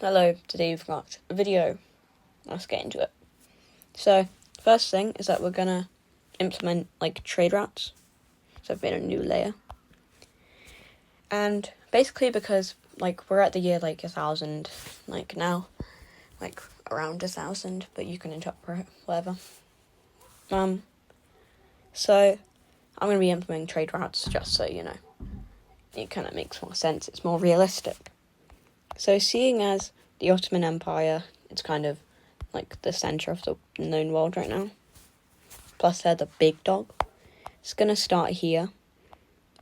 Hello, today we've got a video. Let's get into it. So, first thing is that we're gonna implement trade routes. So I've made a new layer. And basically because we're at the year 1000, now. Around 1000, but you can interpret whatever. So I'm gonna be implementing trade routes just so you know. It kinda makes more sense, it's more realistic. So seeing as the Ottoman Empire, it's kind of the centre of the known world right now. Plus they're the big dog. It's going to start here.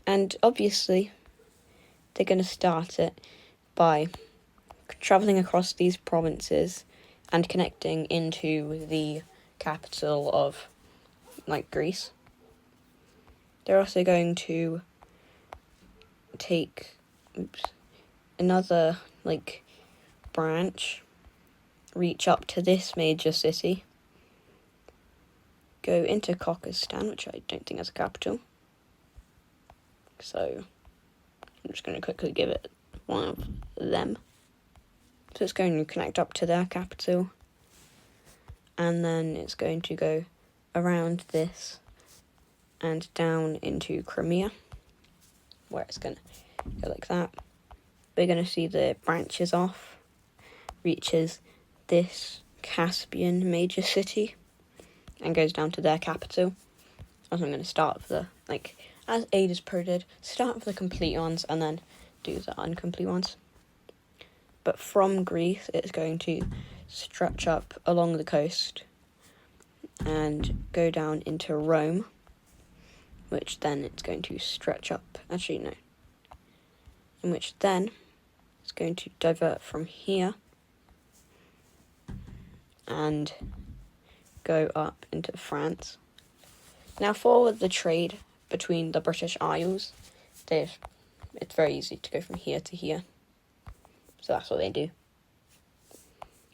And obviously, they're going to start it by travelling across these provinces and connecting into the capital of, Greece. They're also going to take another, branch, reach up to this major city, go into Kokistan, which I don't think has a capital. So I'm just going to quickly give it one of them. So it's going to connect up to their capital, and then it's going to go around this and down into Crimea, where it's going to go like that. We're going to see the branches off, reaches this Caspian major city, and goes down to their capital. So I'm going to start with the, as Ada's Pro did, start with the complete ones and then do the incomplete ones. But from Greece, it's going to stretch up along the coast and go down into Rome, which then it's going to stretch up, in which then it's going to divert from here and go up into France. Now for the trade between the British Isles, it's very easy to go from here to here. So that's what they do.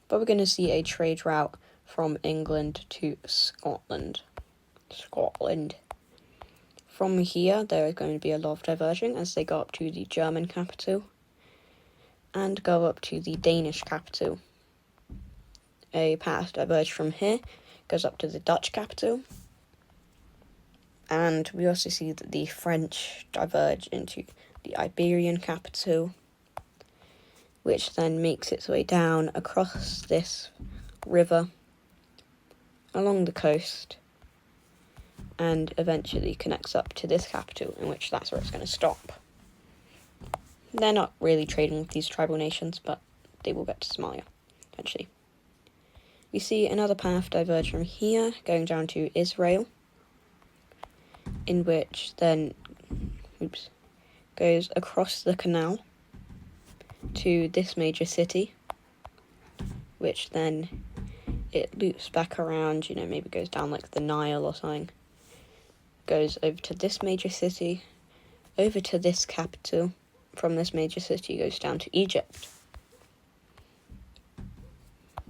But we're going to see a trade route from England to Scotland. From here, there is going to be a lot of diverging as they go up to the German capital and go up to the Danish capital. A path diverged from here, goes up to the Dutch capital. And we also see that the French diverge into the Iberian capital, which then makes its way down across this river, along the coast, and eventually connects up to this capital, in which that's where it's going to stop. They're not really trading with these tribal nations, but they will get to Somalia, eventually. We see another path diverge from here, going down to Israel, in which then goes across the canal to this major city, which then it loops back around, maybe goes down the Nile or something, goes over to this major city, over to this capital, from this major city goes down to Egypt.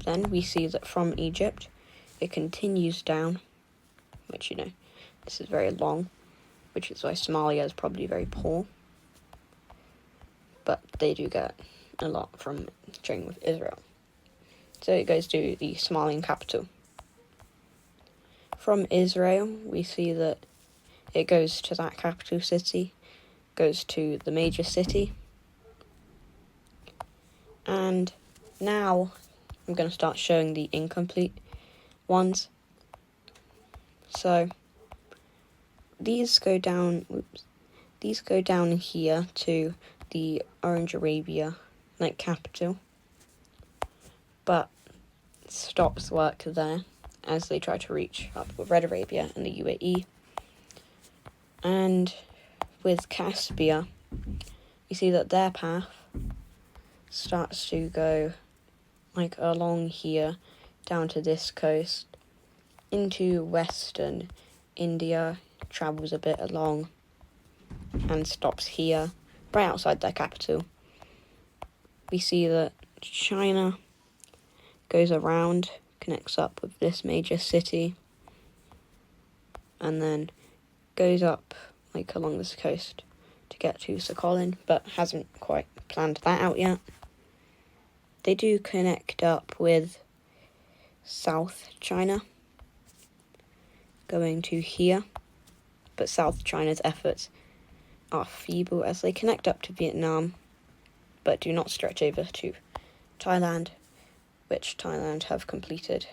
Then we see that from Egypt it continues down, which this is very long, which is why Somalia is probably very poor. But they do get a lot from trading with Israel. So it goes to the Somalian capital. From Israel, we see that it goes to that capital city, goes to the major city. And now I'm going to start showing the incomplete ones. So these go down here to the Orange Arabia capital, but stops work there as they try to reach up with Red Arabia and the UAE. And with Caspia, you see that their path starts to go along here down to this coast into western India, travels a bit along and stops here right outside their capital. We see that China goes around, connects up with this major city, and then goes up along this coast to get to Sakhalin, but hasn't quite planned that out yet. they do connect up with South China, going to here, but South China's efforts are feeble as they connect up to Vietnam, but do not stretch over to Thailand, which Thailand have completed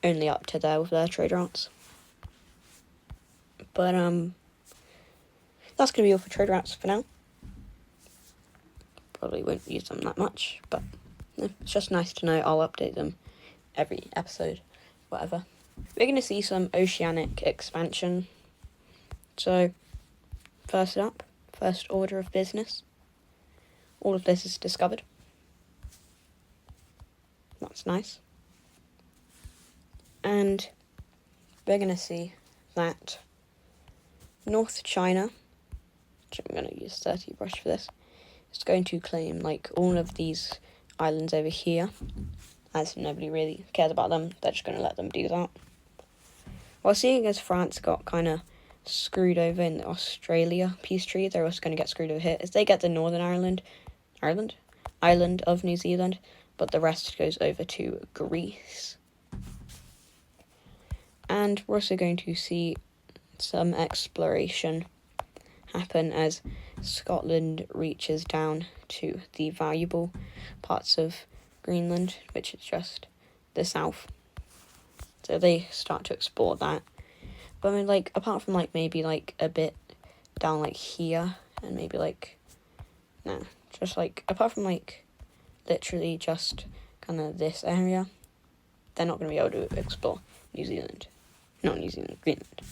only up to there with their trade routes. But that's going to be all for trade routes for now. Probably won't use them that much, but it's just nice to know. I'll update them every episode, whatever. We're going to see some oceanic expansion. So, first up, first order of business. All of this is discovered. That's nice. And we're going to see that North China, which I'm going to use 30 brush for this, is going to claim like all of these islands over here, as nobody really cares about them. They're just going to let them do that. Well, seeing as France got kind of screwed over in the Australia peace treaty, they're also going to get screwed over here, as they get the Northern island of New Zealand, but the rest goes over to Greece. And we're also going to see some exploration happen as Scotland reaches down to the valuable parts of Greenland, which is just the south. So they start to explore that. But I mean, like, apart from, like, maybe, like, a bit down, like, here, and maybe, like, no, just, like, apart from, like, literally just kind of this area, they're not going to be able to explore New Zealand. Not New Zealand, Greenland.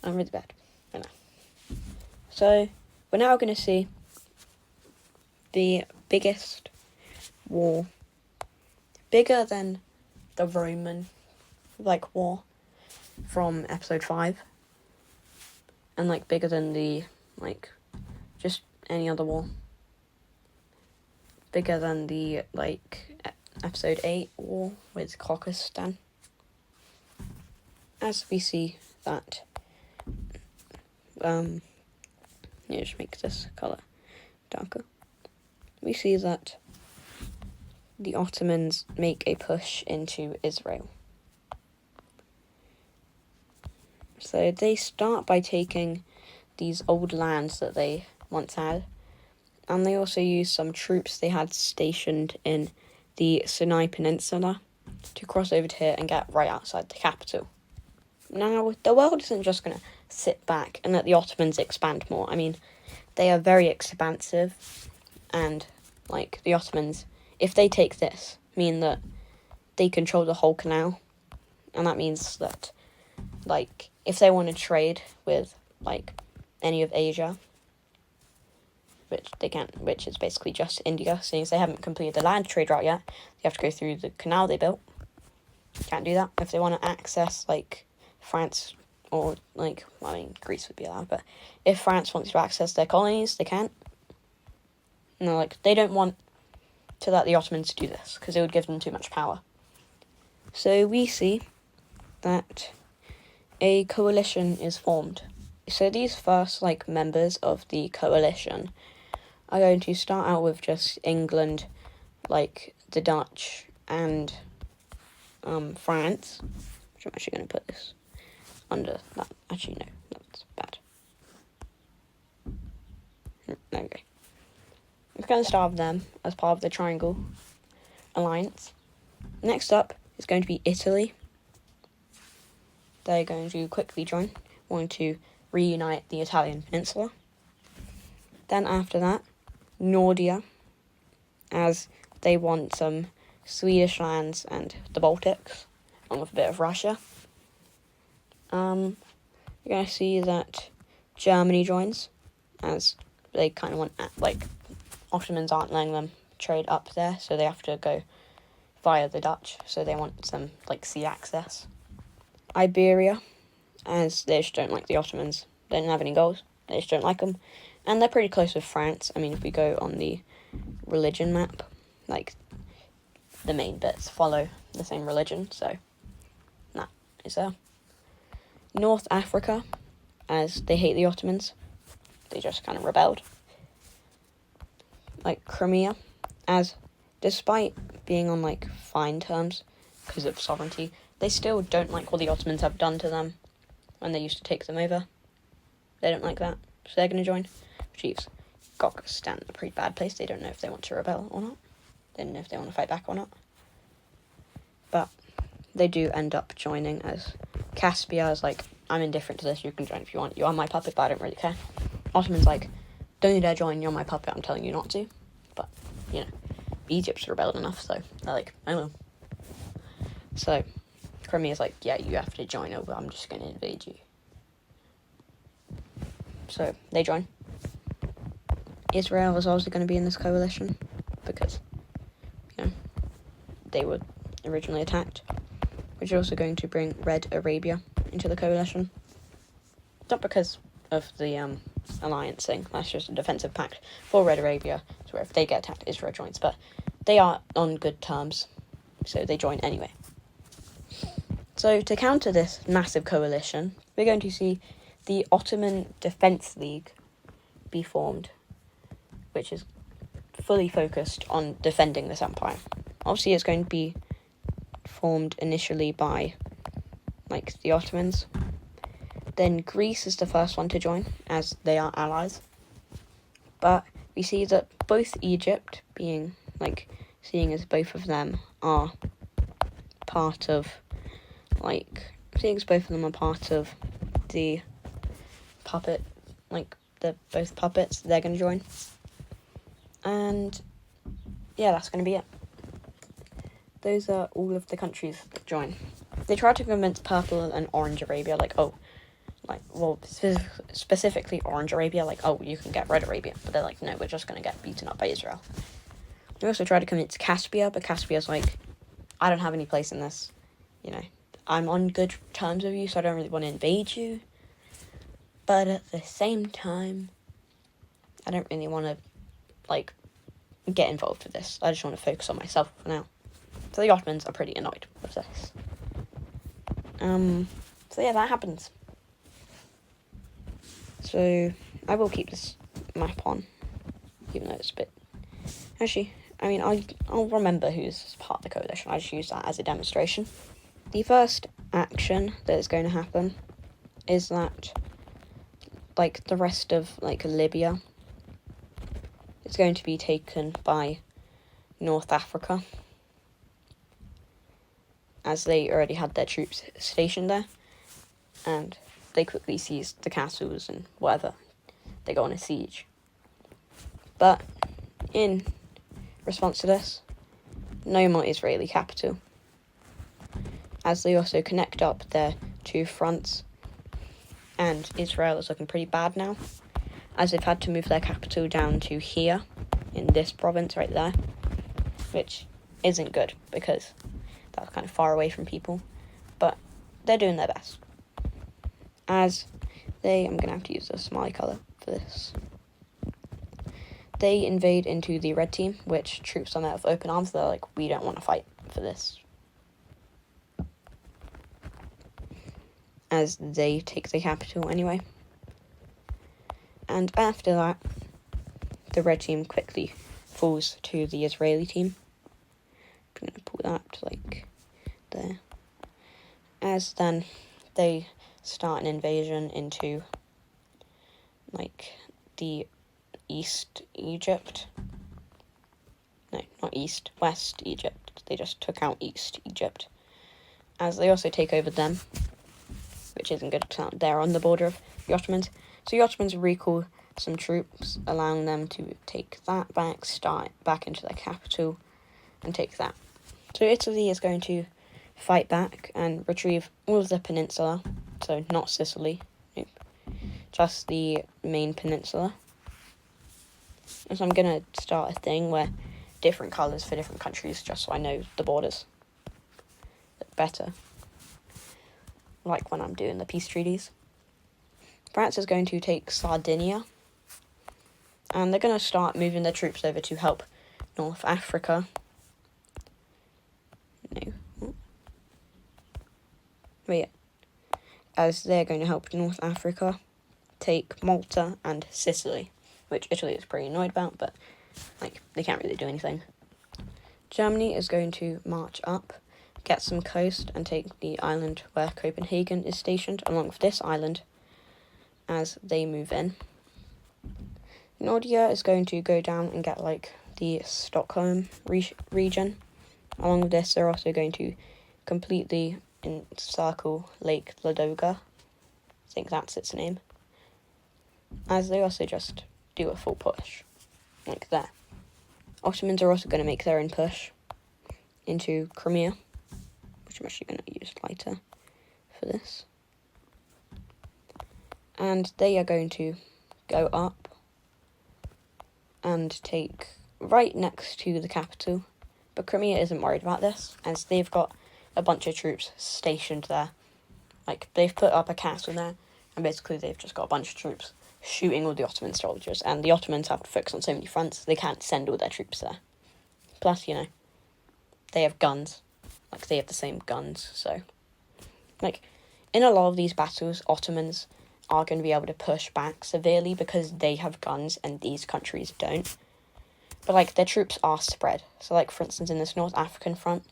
I'm really bad. I know. So, we're now going to see the biggest war, bigger than the Roman, like, war from episode 5, and, like, bigger than the, like, just any other war, bigger than the, like, episode 8 war with Caucasus. As we see that, just make this colour darker, we see that the Ottomans make a push into Israel. So they start by taking these old lands that they once had, and they also use some troops they had stationed in the Sinai Peninsula to cross over to here and get right outside the capital. Now, the world isn't just going to sit back and let the Ottomans expand more. I mean, they are very expansive, and, like, the Ottomans, if they take this, mean that they control the whole canal, and that means that, like, if they want to trade with, like, any of Asia, which they can't, which is basically just India, seeing as they haven't completed the land trade route yet, they have to go through the canal they built. Can't do that. If they want to access, like, France, or, like, I mean, Greece would be allowed, but if France wants to access their colonies, they can't. No, like, they don't want to let the Ottomans do this, because it would give them too much power. So we see that a coalition is formed. So these first, like, members of the coalition are going to start out with just England, like, the Dutch, and France, which I'm actually going to put this under that. Actually, no, that's bad. There we go. We're going to start with them as part of the Triangle Alliance. Next up is going to be Italy. They're going to quickly join, wanting to reunite the Italian peninsula. Then after that, Nordia, as they want some Swedish lands and the Baltics, along with a bit of Russia. You're going to see that Germany joins, as they kind of want, like, Ottomans aren't letting them trade up there, so they have to go via the Dutch, so they want some, like, sea access. Iberia, as they just don't like the Ottomans. They don't have any goals, they just don't like them. And they're pretty close with France. I mean, if we go on the religion map, like, the main bits follow the same religion, so that is there. North Africa, as they hate the Ottomans. They just kind of rebelled. Like Crimea, as despite being on, like, fine terms because of sovereignty, they still don't like what the Ottomans have done to them when they used to take them over. They don't like that, so they're going to join. Chiefs got to stand in a pretty bad place. They don't know if they want to rebel or not. They don't know if they want to fight back or not. But they do end up joining, as Caspia is like, I'm indifferent to this, you can join if you want. You are my puppet, but I don't really care. Ottoman's like, don't you dare join, you're my puppet, I'm telling you not to. But, you know, Egypt's rebelled enough, so they're like, I will. So, Crimea's like, yeah, you have to join over, I'm just going to invade you. So, they join. Israel is also going to be in this coalition, because, you know, they were originally attacked, which is also going to bring Red Arabia into the coalition. Not because of the alliance thing, that's just a defensive pact for Red Arabia, so where if they get attacked, Israel joins, but they are on good terms, so they join anyway. So to counter this massive coalition, we're going to see the Ottoman Defence League be formed, which is fully focused on defending this empire. Obviously, it's going to be formed initially by, like, the Ottomans. Then Greece is the first one to join, as they are allies. But we see that both Egypt, being, like, seeing as both of them are part of, like, seeing as both of them are part of the puppet, like, they're both puppets, they're going to join. And, yeah, that's going to be it. Those are all of the countries that join. They try to convince Purple and Orange Arabia, like, oh, like, well, specifically Orange Arabia, like, oh, you can get Red Arabia. But they're like, no, we're just going to get beaten up by Israel. They also try to convince Caspia, but Caspia's like, I don't have any place in this. You know, I'm on good terms with you, so I don't really want to invade you. But at the same time, I don't really want to, like, get involved with this. I just want to focus on myself for now. So the Ottomans are pretty annoyed with this. So yeah, that happens. So I will keep this map on, even though it's a bit... Actually, I mean, I'll remember who's part of the coalition. I just use that as a demonstration. The first action that is going to happen is that, like, the rest of, like, Libya is going to be taken by North Africa, as they already had their troops stationed there, and they quickly seized the castles and whatever. They go on a siege. But in response to this, no more Israeli capital, as they also connect up their two fronts, and Israel is looking pretty bad now, as they've had to move their capital down to here, in this province right there, which isn't good, because that's kind of far away from people, but they're doing their best. As I'm going to have to use a smiley colour for this. They invade into the red team, which troops on there with open arms. They're like, we don't want to fight for this. As they take the capital anyway. And after that, the red team quickly falls to the Israeli team. I'm going to pull that up to, like, there. As then they start an invasion into, like, the East Egypt. No, not East, West Egypt. They just took out East Egypt. As they also take over them, which isn't good. They're on the border of the Ottomans. So the Ottomans recall some troops, allowing them to take that back, start back into their capital, and take that. So Italy is going to fight back and retrieve all of the peninsula. So not Sicily, nope, just the main peninsula. And so I'm going to start a thing where different colours for different countries, just so I know the borders better. Like when I'm doing the peace treaties. France is going to take Sardinia. And they're going to start moving their troops over to help North Africa. No. Wait. As they're going to help North Africa take Malta and Sicily, which Italy is pretty annoyed about, but, like, they can't really do anything. Germany is going to march up, get some coast, and take the island where Copenhagen is stationed, along with this island, as they move in. Nordia is going to go down and get, like, the Stockholm region. Along with this, they're also going to completely encircle Lake Ladoga. I think that's its name. As they also just do a full push, like there. Ottomans are also going to make their own push into Crimea, which I'm actually going to use lighter for this. And they are going to go up and take right next to the capital. But Crimea isn't worried about this, as they've got a bunch of troops stationed there. Like, they've put up a castle there, and basically they've just got a bunch of troops shooting all the Ottoman soldiers, and the Ottomans have to focus on so many fronts, they can't send all their troops there. Plus, you know, they have guns. Like, they have the same guns, so... Like, in a lot of these battles, Ottomans are going to be able to push back severely because they have guns and these countries don't. But, like, their troops are spread. So, like, for instance, in this North African front,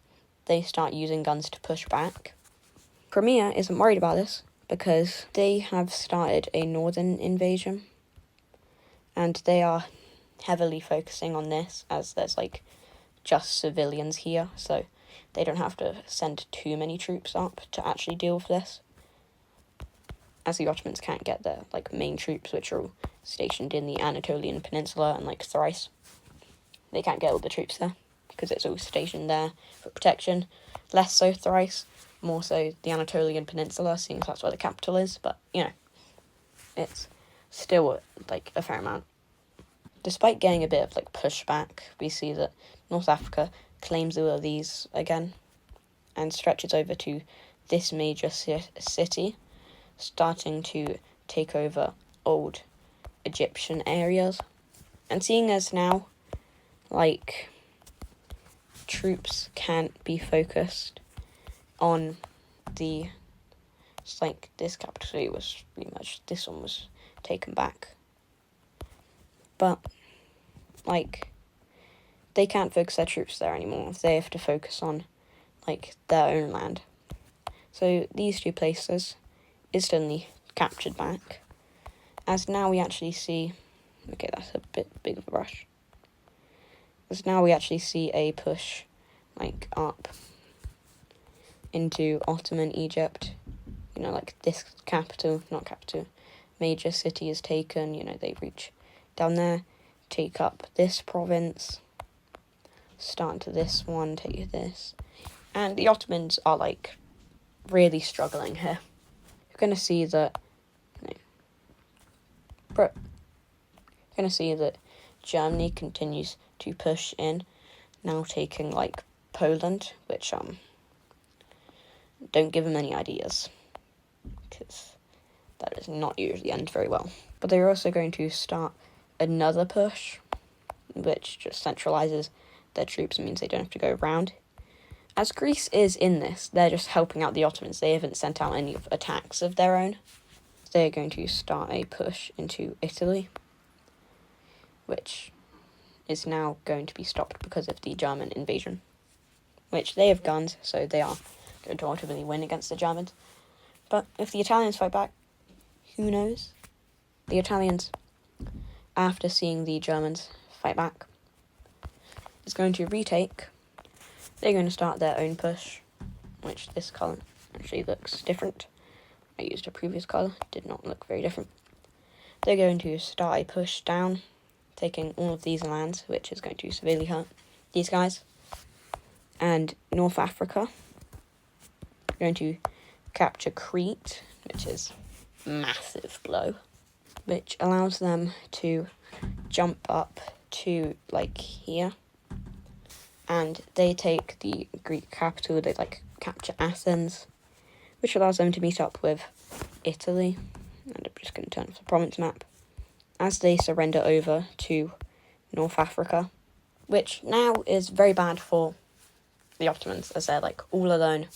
they start using guns to push back. Crimea isn't worried about this because they have started a northern invasion. And they are heavily focusing on this as there's, like, just civilians here. So they don't have to send too many troops up to actually deal with this. As the Ottomans can't get their, like, main troops, which are all stationed in the Anatolian Peninsula and, like, Thrace. They can't get all the troops there, because it's all stationed there for protection. Less so Thrace, more so the Anatolian Peninsula, seeing as that's where the capital is. But, you know, it's still, like, a fair amount. Despite getting a bit of, like, pushback, we see that North Africa claims all of these again, and stretches over to this major city, starting to take over old Egyptian areas. And seeing as now, like, troops can't be focused on the, it's like, this capital city was pretty much, this one was taken back. But, like, they can't focus their troops there anymore. They have to focus on, like, their own land. So these two places instantly captured back. As now we actually see, okay, that's a bit big of a rush. As now we actually see a push, like, up into Ottoman Egypt. You know, like, this major city is taken. You know, they reach down there, take up this province, start to this one, take this. And the Ottomans are, like, really struggling here. You're going to see that, Germany continues to push in, now taking, like, Poland, which, don't give them any ideas, because that does not usually end very well. But they're also going to start another push, which just centralizes their troops and means they don't have to go around. As Greece is in this, they're just helping out the Ottomans. They haven't sent out any attacks of their own. They're going to start a push into Italy, which is now going to be stopped because of the German invasion, which they have guns, so they are going to ultimately win against the Germans. But if the Italians fight back, who knows? The Italians, after seeing the Germans fight back, is going to retake. They're going to start their own push, which this colour actually looks different. I used a previous colour, did not look very different. They're going to start a push down, taking all of these lands, which is going to severely hurt these guys. And North Africa, going to capture Crete, which is a massive blow, which allows them to jump up to, like, here. And they take the Greek capital, they, like, capture Athens, which allows them to meet up with Italy. And I'm just going to turn off the province map. As they surrender over to North Africa, which now is very bad for the Ottomans, as they're, like, all alone.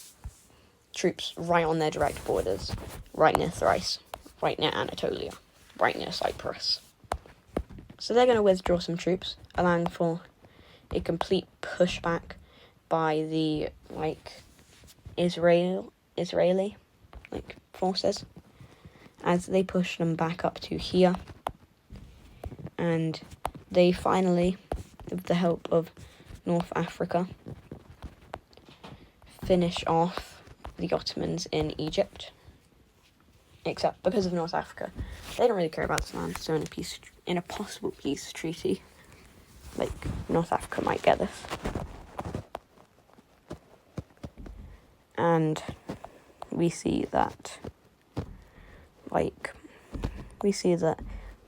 Troops right on their direct borders, right near Thrace, right near Anatolia, right near Cyprus. So they're going to withdraw some troops, allowing for a complete pushback by the Israeli forces, as they push them back up to here, and they finally, with the help of North Africa, finish off the Ottomans in Egypt. Except because of North Africa, they don't really care about this land, so in a possible peace treaty, North Africa might get this. And we see that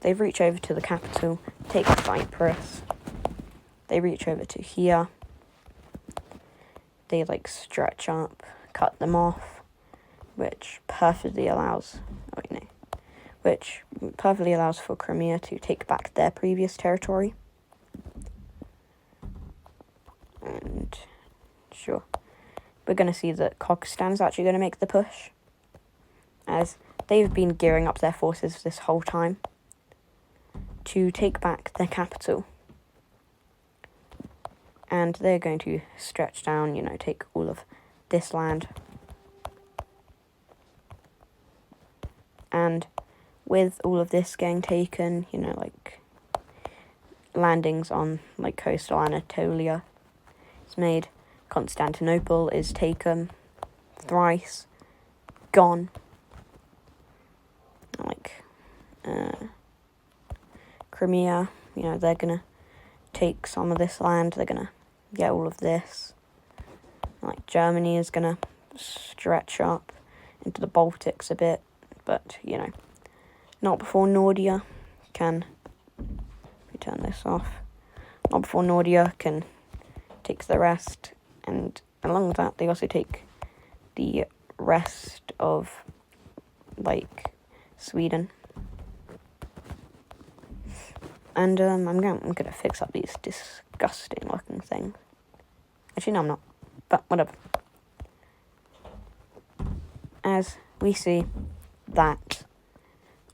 they've reached over to the capital, take Cyprus, they reach over to here, they stretch up, cut them off, which perfectly allows for Crimea to take back their previous territory. And sure, we're going to see that Kogistan's actually going to make the push, as they've been gearing up their forces this whole time to take back their capital. And they're going to stretch down, take all of this land. And with all of this getting taken, landings on coastal Anatolia is made. Constantinople is taken, Thrace gone. Crimea, they're gonna take some of this land. They're gonna get all of this. Germany is gonna stretch up into the Baltics a bit, but not before Nordia can. We turn this off. Not before Nordia can take the rest, and along with that, they also take the rest of Sweden. And I'm gonna fix up these disgusting looking things. Actually, no, I'm not. But whatever. As we see that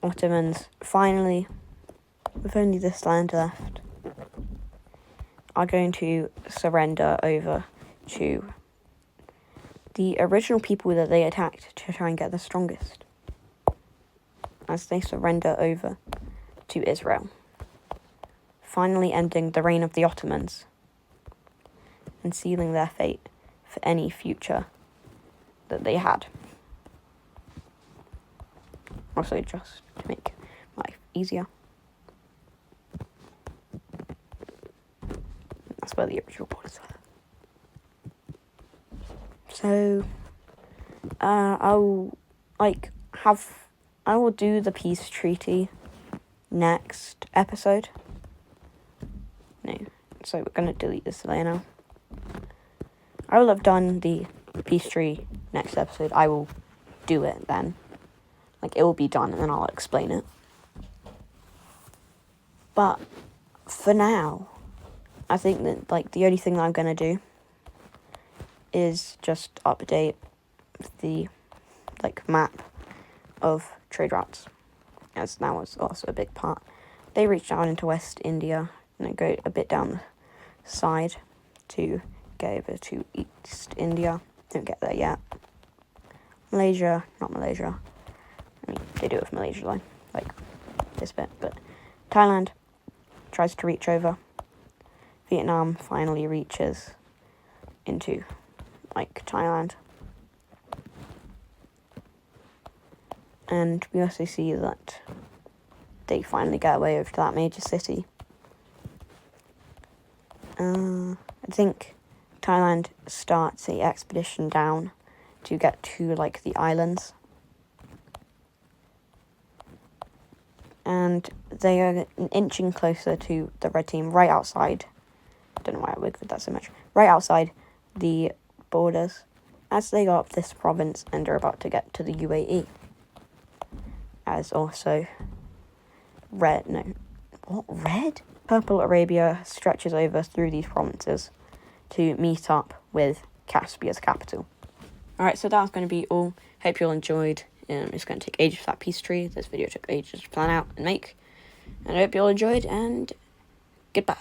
Ottomans finally, with only this land left, are going to surrender over to the original people that they attacked to try and get the strongest. As they surrender over to Israel, finally ending the reign of the Ottomans and sealing their fate for any future that they had. Also, just to make life easier. That's where the original borders are. So, I will do the peace treaty next episode. No, so we're gonna delete this layer now. I will have done the peace treaty next episode. I will do it then. It will be done and then I'll explain it. But for now, I think that the only thing that I'm gonna do is just update the map of trade routes, as that was also a big part. They reach down into West India and then go a bit down the side to get over to East India. Don't get there yet. Malaysia, not Malaysia. I mean, they do it with Malaysia line, this bit, but Thailand tries to reach over. Vietnam finally reaches into Thailand. And we also see that they finally get away over to that major city. I think Thailand starts the expedition down to get to the islands. And they are inching closer to the red team right outside. I don't know why I wigged with that so much. Right outside the borders as they go up this province and are about to get to the UAE. As also Purple Arabia stretches over through these provinces to meet up with Caspia's capital. Alright, so that was going to be all. Hope you all enjoyed. It's going to take ages for that peace tree. This video took ages to plan out and make. And I hope you all enjoyed, and goodbye.